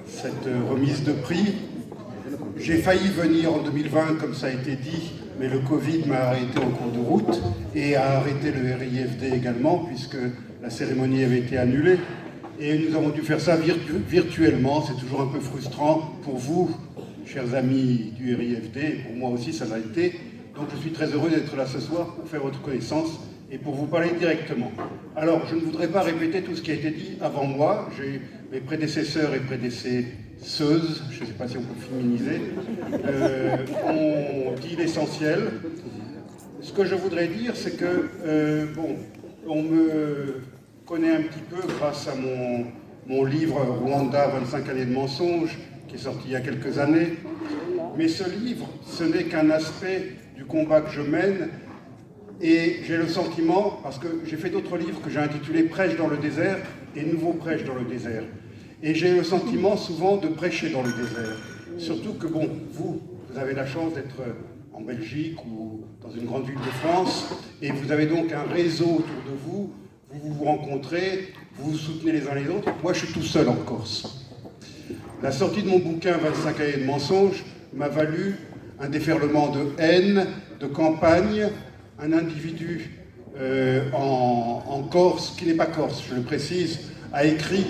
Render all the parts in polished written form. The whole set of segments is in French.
cette remise de prix. J'ai failli venir en 2020, comme ça a été dit, mais le Covid m'a arrêté en cours de route et a arrêté le RIFD également, puisque la cérémonie avait été annulée. Et nous avons dû faire ça virtuellement. C'est toujours un peu frustrant pour vous, chers amis du RIFD. Pour moi aussi, ça l'a été. Donc je suis très heureux d'être là ce soir pour faire votre connaissance et pour vous parler directement. Alors, je ne voudrais pas répéter tout ce qui a été dit avant moi. Mes prédécesseurs et prédécesseuses, je ne sais pas si on peut féminiser, ont dit l'essentiel. Ce que je voudrais dire, c'est que, on me connaît un petit peu grâce à mon livre « Rwanda, 25 années de mensonges », qui est sorti il y a quelques années. Mais ce livre, ce n'est qu'un aspect du combat que je mène. Et j'ai le sentiment, parce que j'ai fait d'autres livres que j'ai intitulés « Prêche dans le désert » et « Nouveau prêche dans le désert ». Et j'ai le sentiment souvent de prêcher dans le désert. Surtout que, vous avez la chance d'être en Belgique ou dans une grande ville de France, et vous avez donc un réseau autour de vous, vous vous rencontrez, vous vous soutenez les uns les autres. Moi, je suis tout seul en Corse. La sortie de mon bouquin « 25 années de mensonges » m'a valu un déferlement de haine, de campagne. Un individu en Corse, qui n'est pas corse, je le précise, a écrit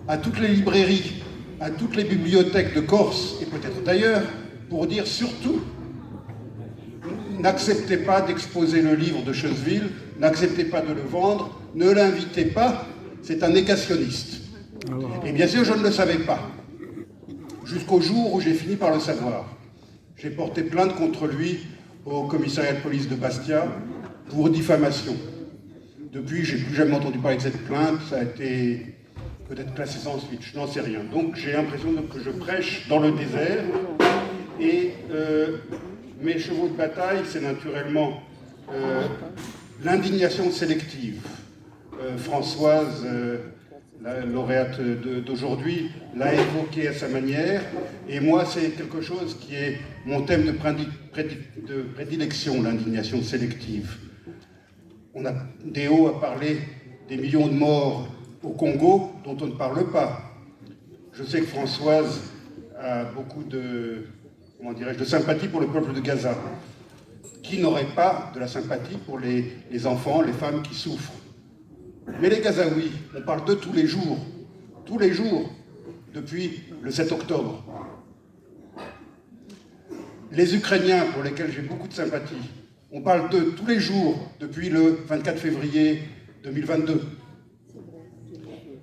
à toutes les librairies, à toutes les bibliothèques de Corse, et peut-être d'ailleurs, pour dire surtout, n'acceptez pas d'exposer le livre de Chevesville, n'acceptez pas de le vendre, ne l'invitez pas, c'est un négationniste. Et bien sûr, je ne le savais pas, jusqu'au jour où j'ai fini par le savoir. J'ai porté plainte contre lui au commissariat de police de Bastia pour diffamation. Depuis, je n'ai plus jamais entendu parler de cette plainte, ça a été peut-être classé sans suite, je n'en sais rien. Donc j'ai l'impression que je prêche dans le désert, et mes chevaux de bataille, c'est naturellement l'indignation sélective. Françoise, la lauréate d'aujourd'hui, l'a évoqué à sa manière, et moi c'est quelque chose qui est mon thème de prédilection, l'indignation sélective. Déo a parlé des millions de morts au Congo dont on ne parle pas. Je sais que Françoise a beaucoup de sympathie pour le peuple de Gaza. Qui n'aurait pas de la sympathie pour les enfants, les femmes qui souffrent? Mais les Gazaouis, on parle d'eux tous les jours, depuis le 7 octobre. Les Ukrainiens, pour lesquels j'ai beaucoup de sympathie, on parle d'eux tous les jours, depuis le 24 février 2022.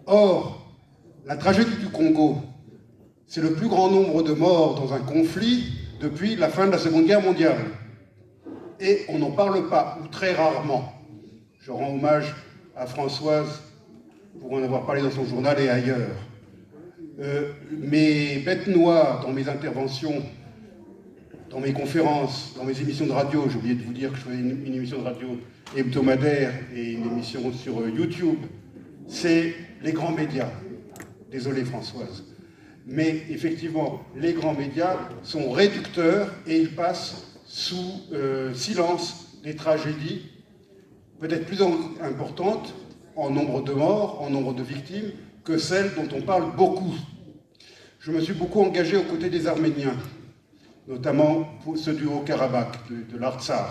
Or, la tragédie du Congo, c'est le plus grand nombre de morts dans un conflit depuis la fin de la Seconde Guerre mondiale. Et on n'en parle pas, ou très rarement. Je rends hommage à Françoise pour en avoir parlé dans son journal et ailleurs. Mes bêtes noires dans mes interventions, dans mes conférences, dans mes émissions de radio, j'ai oublié de vous dire que je faisais une émission de radio hebdomadaire et une émission sur YouTube, c'est les grands médias. Désolé Françoise. Mais effectivement, les grands médias sont réducteurs et ils passent sous silence des tragédies peut-être plus importantes en nombre de morts, en nombre de victimes, que celles dont on parle beaucoup. Je me suis beaucoup engagé aux côtés des Arméniens, notamment pour ceux du Haut-Karabakh, de l'Artsakh.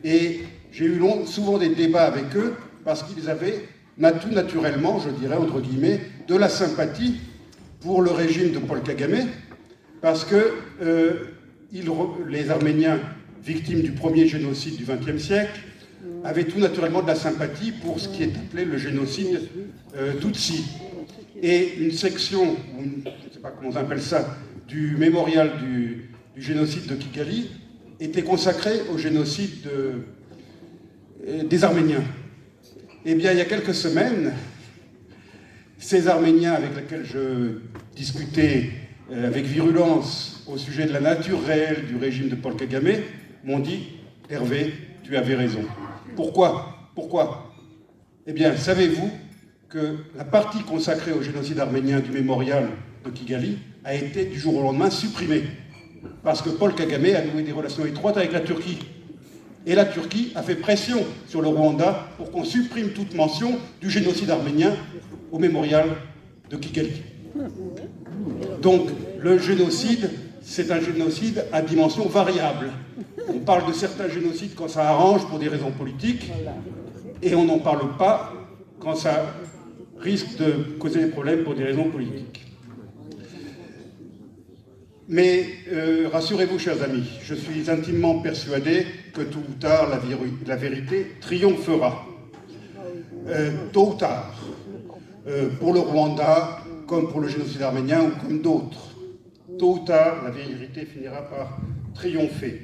Et j'ai eu souvent des débats avec eux parce qu'ils avaient tout naturellement, je dirais, entre guillemets, de la sympathie pour le régime de Paul Kagame, parce que les Arméniens, victimes du premier génocide du XXe siècle, avaient tout naturellement de la sympathie pour ce qui est appelé le génocide Tutsi. Et une section, je ne sais pas comment on appelle ça, du mémorial du génocide de Kigali était consacrée au génocide des Arméniens. Eh bien, il y a quelques semaines, ces Arméniens avec lesquels je discutais avec virulence au sujet de la nature réelle du régime de Paul Kagame m'ont dit « Hervé, tu avais raison ». Pourquoi? Eh bien, savez-vous que la partie consacrée au génocide arménien du mémorial de Kigali a été du jour au lendemain supprimée parce que Paul Kagame a noué des relations étroites avec la Turquie. Et la Turquie a fait pression sur le Rwanda pour qu'on supprime toute mention du génocide arménien au mémorial de Kigali. Donc le génocide, c'est un génocide à dimension variable. On parle de certains génocides quand ça arrange pour des raisons politiques, et on n'en parle pas quand ça risque de causer des problèmes pour des raisons politiques. Mais rassurez-vous, chers amis, je suis intimement persuadé que tôt ou tard, la vérité triomphera. Tôt ou tard, pour le Rwanda, comme pour le génocide arménien ou comme d'autres. Tôt ou tard, la vérité finira par triompher.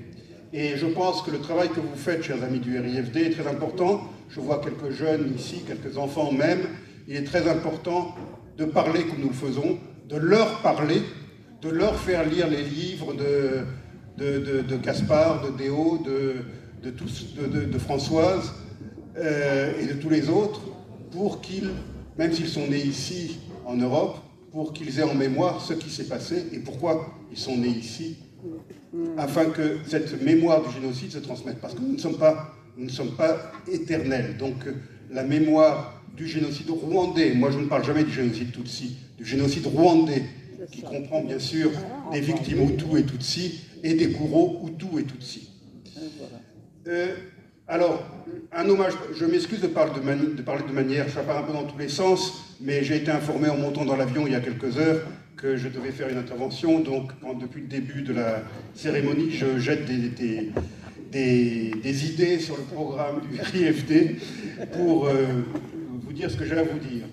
Et je pense que le travail que vous faites, chers amis du RIFD, est très important. Je vois quelques jeunes ici, quelques enfants même. Il est très important de parler comme nous le faisons, de leur parler, de leur faire lire les livres de Gaspard, de Déo, de Françoise et de tous les autres, pour qu'ils, même s'ils sont nés ici en Europe, pour qu'ils aient en mémoire ce qui s'est passé et pourquoi ils sont nés ici, afin que cette mémoire du génocide se transmette. Parce que nous ne sommes pas éternels. Donc la mémoire du génocide rwandais, moi je ne parle jamais du génocide Tutsi, du génocide rwandais, qui comprend bien sûr des victimes Hutus et Tutsi et des bourreaux Hutus et Tutsi. Alors, un hommage, je m'excuse de parler de manière, ça part un peu dans tous les sens, mais j'ai été informé en montant dans l'avion il y a quelques heures que je devais faire une intervention, donc depuis le début de la cérémonie, je jette des idées sur le programme du RIFD pour vous dire ce que j'ai à vous dire.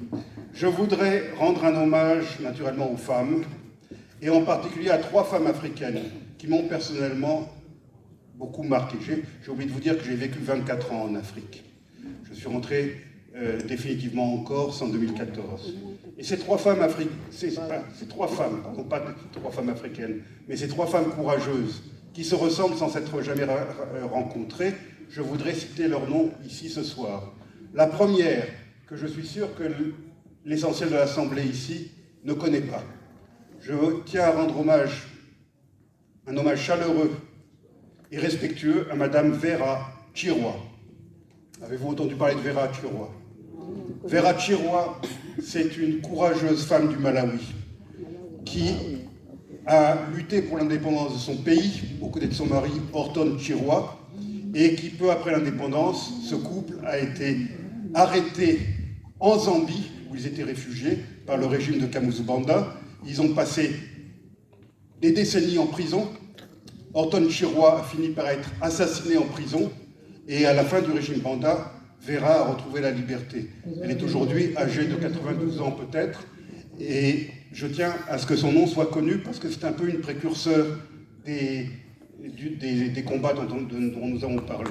Je voudrais rendre un hommage naturellement aux femmes, et en particulier à 3 femmes africaines qui m'ont personnellement beaucoup marqué. J'ai oublié de vous dire que j'ai vécu 24 ans en Afrique. Je suis rentré définitivement en Corse en 2014. Et ces 3 femmes africaines, pas 3 femmes africaines, mais ces 3 femmes courageuses qui se ressemblent sans s'être jamais rencontrées, je voudrais citer leur nom ici ce soir. La première, que je suis sûr que l'essentiel de l'Assemblée ici ne connaît pas. Je tiens à rendre un hommage chaleureux et respectueux à Madame Vera Chirwa. Avez-vous entendu parler de Vera Chirwa? Vera Chirwa, c'est une courageuse femme du Malawi qui a lutté pour l'indépendance de son pays, aux côtés de son mari Horton Chirwa, et qui, peu après l'indépendance, ce couple a été arrêté en Zambie, où ils étaient réfugiés, par le régime de Kamuzu Banda. Ils ont passé des décennies en prison. Horton Chirwa a fini par être assassiné en prison, et à la fin du régime Banda, Vera a retrouvé la liberté. Elle est aujourd'hui âgée de 92 ans peut-être, et je tiens à ce que son nom soit connu, parce que c'est un peu une précurseur des combats dont nous avons parlé.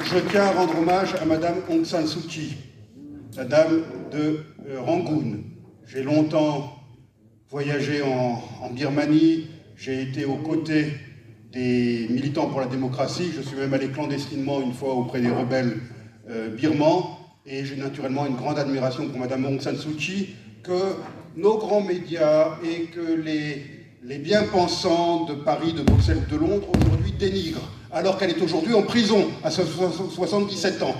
Je tiens à rendre hommage à Madame Aung San Suu Kyi, la dame de Rangoon. J'ai longtemps voyagé en Birmanie, j'ai été aux côtés des militants pour la démocratie, je suis même allé clandestinement une fois auprès des rebelles birmans, et j'ai naturellement une grande admiration pour Madame Aung San Suu Kyi, que nos grands médias et que les bien-pensants de Paris, de Bruxelles, de Londres aujourd'hui dénigrent, alors qu'elle est aujourd'hui en prison à 77 ans.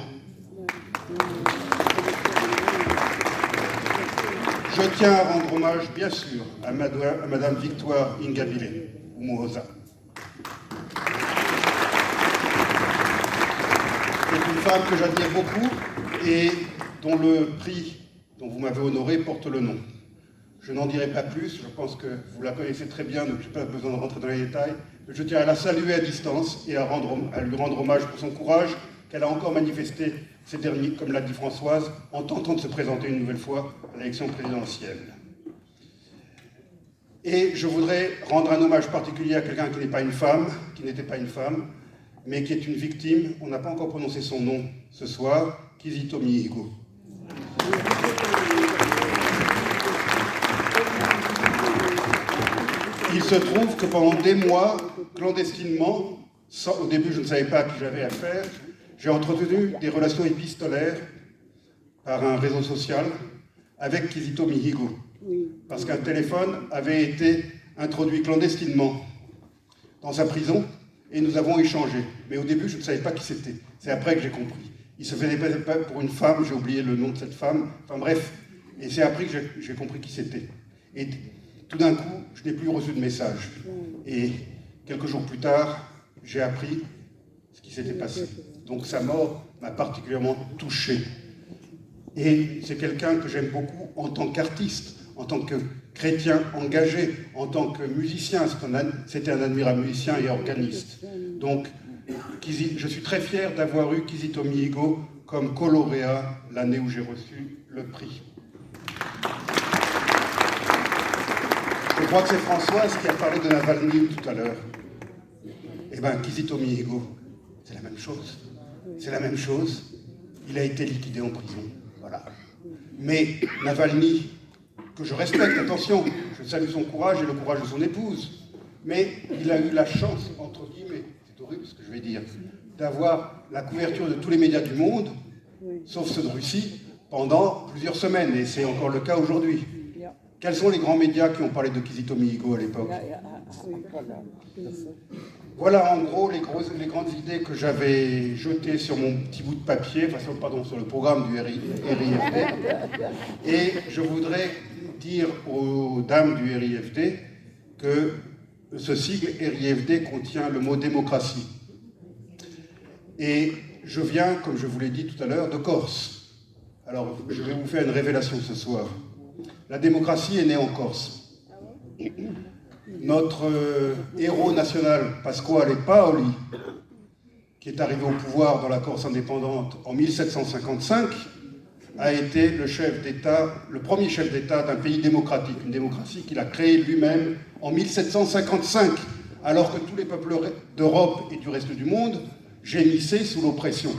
Je tiens à rendre hommage, bien sûr, à Madame Victoire Ingabire Umuhoza. C'est une femme que j'admire beaucoup et dont le prix dont vous m'avez honoré porte le nom. Je n'en dirai pas plus, je pense que vous la connaissez très bien, donc je n'ai pas besoin de rentrer dans les détails. Je tiens à la saluer à distance et à lui rendre hommage pour son courage qu'elle a encore manifesté ces derniers, comme l'a dit Françoise, en tentant de se présenter une nouvelle fois à l'élection présidentielle. Et je voudrais rendre un hommage particulier à quelqu'un qui n'est pas une femme, qui n'était pas une femme, mais qui est une victime. On n'a pas encore prononcé son nom ce soir, Kizito Mihigo. Il se trouve que pendant des mois, clandestinement, au début je ne savais pas à qui j'avais affaire, j'ai entretenu des relations épistolaires par un réseau social avec Kizito Mihigo, parce qu'un téléphone avait été introduit clandestinement dans sa prison et nous avons échangé. Mais au début, je ne savais pas qui c'était. C'est après que j'ai compris. Il se faisait passer pour une femme, j'ai oublié le nom de cette femme. Enfin bref, et c'est après que j'ai compris qui c'était. Et tout d'un coup, je n'ai plus reçu de message. Et quelques jours plus tard, j'ai appris ce qui s'était passé. Donc sa mort m'a particulièrement touché. Et c'est quelqu'un que j'aime beaucoup en tant qu'artiste, en tant que chrétien engagé, en tant que musicien. C'était un admirable musicien et organiste. Donc, je suis très fier d'avoir eu Kizitomi Higo comme co-lauréat l'année où j'ai reçu le prix. Je crois que c'est Françoise qui a parlé de Navalny tout à l'heure. Eh bien, Kizitomi Higo, c'est la même chose. C'est la même chose. Il a été liquidé en prison. Voilà. Mais Navalny, que je respecte, attention, je salue son courage et le courage de son épouse, mais il a eu la chance, entre guillemets, c'est horrible ce que je vais dire, d'avoir la couverture de tous les médias du monde, sauf ceux de Russie, pendant plusieurs semaines, et c'est encore le cas aujourd'hui. Quels sont les grands médias qui ont parlé de Kizitomi Higo à l'époque? Voilà en gros les grandes idées que j'avais jetées sur mon petit bout de papier, enfin sur le programme du RIFD. Et je voudrais dire aux dames du RIFD que ce sigle RIFD contient le mot démocratie. Et je viens, comme je vous l'ai dit tout à l'heure, de Corse. Alors je vais vous faire une révélation ce soir. La démocratie est née en Corse. Notre héros national, Pasquale Paoli, qui est arrivé au pouvoir dans la Corse indépendante en 1755, a été le premier chef d'État d'un pays démocratique, une démocratie qu'il a créée lui-même en 1755, alors que tous les peuples d'Europe et du reste du monde gémissaient sous l'oppression.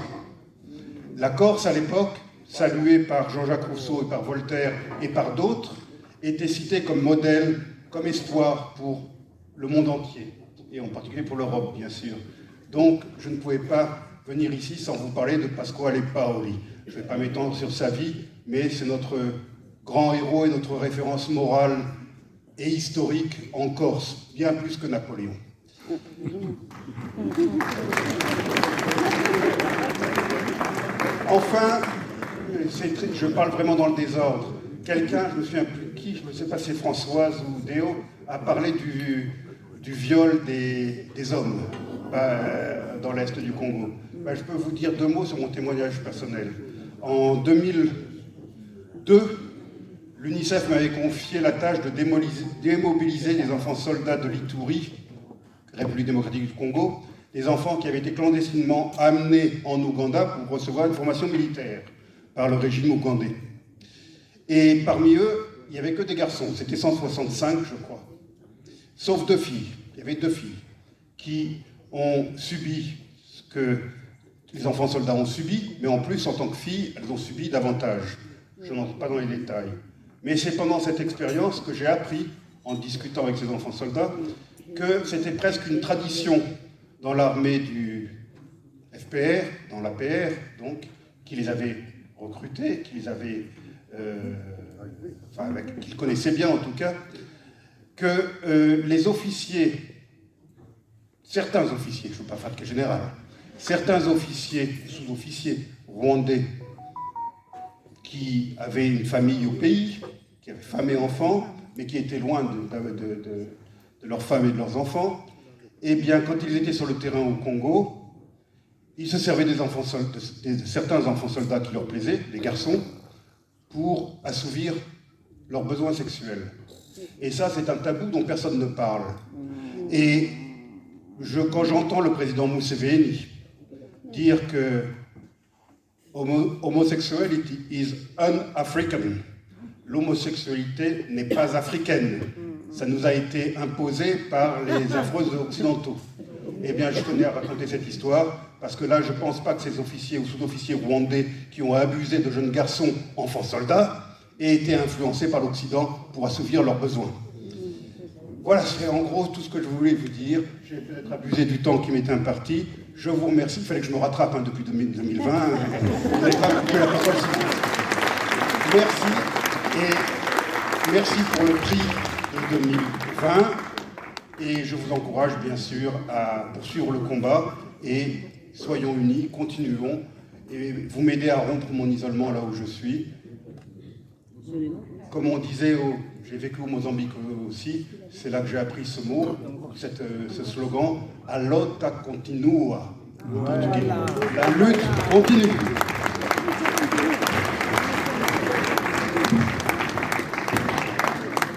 La Corse, à l'époque, saluée par Jean-Jacques Rousseau et par Voltaire et par d'autres, était citée comme modèle, comme espoir pour le monde entier, et en particulier pour l'Europe, bien sûr. Donc, je ne pouvais pas venir ici sans vous parler de Pasquale Paoli. Je ne vais pas m'étendre sur sa vie, mais c'est notre grand héros et notre référence morale et historique en Corse, bien plus que Napoléon. Enfin, je parle vraiment dans le désordre. Quelqu'un, je ne me souviens plus qui, je ne sais pas si c'est Françoise ou Déo, a parlé du viol des hommes dans l'Est du Congo. Je peux vous dire 2 mots sur mon témoignage personnel. En 2002, l'UNICEF m'avait confié la tâche de démobiliser les enfants soldats de l'Ituri, République démocratique du Congo, des enfants qui avaient été clandestinement amenés en Ouganda pour recevoir une formation militaire par le régime ougandais. Et parmi eux, il n'y avait que des garçons, c'était 165 je crois, sauf 2 filles. Il y avait 2 filles qui ont subi ce que les enfants soldats ont subi, mais en plus, en tant que filles, elles ont subi davantage. Je n'entre pas dans les détails. Mais c'est pendant cette expérience que j'ai appris, en discutant avec ces enfants soldats, que c'était presque une tradition dans l'armée du FPR, dans l'APR, donc, qui les avait recrutés, qui les avait... qu'ils connaissaient bien en tout cas, que les officiers, certains officiers, je ne veux pas faire de cas général, certains officiers, sous-officiers rwandais qui avaient une famille au pays, qui avaient femme et enfants, mais qui étaient loin de leurs femmes et de leurs enfants, eh bien, quand ils étaient sur le terrain au Congo, ils se servaient de certains enfants soldats qui leur plaisaient, des garçons, pour assouvir leurs besoins sexuels. Et ça, c'est un tabou dont personne ne parle. Et quand j'entends le président Museveni dire que homosexuality is un-African, l'homosexualité n'est pas africaine, ça nous a été imposé par les Afro-Occidentaux. Eh bien, je tenais à raconter cette histoire, parce que là, je ne pense pas que ces officiers ou sous-officiers rwandais qui ont abusé de jeunes garçons, enfants soldats, aient été influencés par l'Occident pour assouvir leurs besoins. Voilà, c'est en gros tout ce que je voulais vous dire. J'ai peut-être abusé du temps qui m'était imparti. Je vous remercie. Il fallait que je me rattrape depuis 2020. Vous n'avez pas coupé la parole. Merci. Et merci pour le prix de 2020. Et je vous encourage bien sûr à poursuivre le combat. Et soyons unis, continuons. et vous m'aidez à rompre mon isolement là où je suis. Comme on disait, j'ai vécu au Mozambique aussi, c'est là que j'ai appris ce mot, ce slogan, a lotta continua. La lutte continue.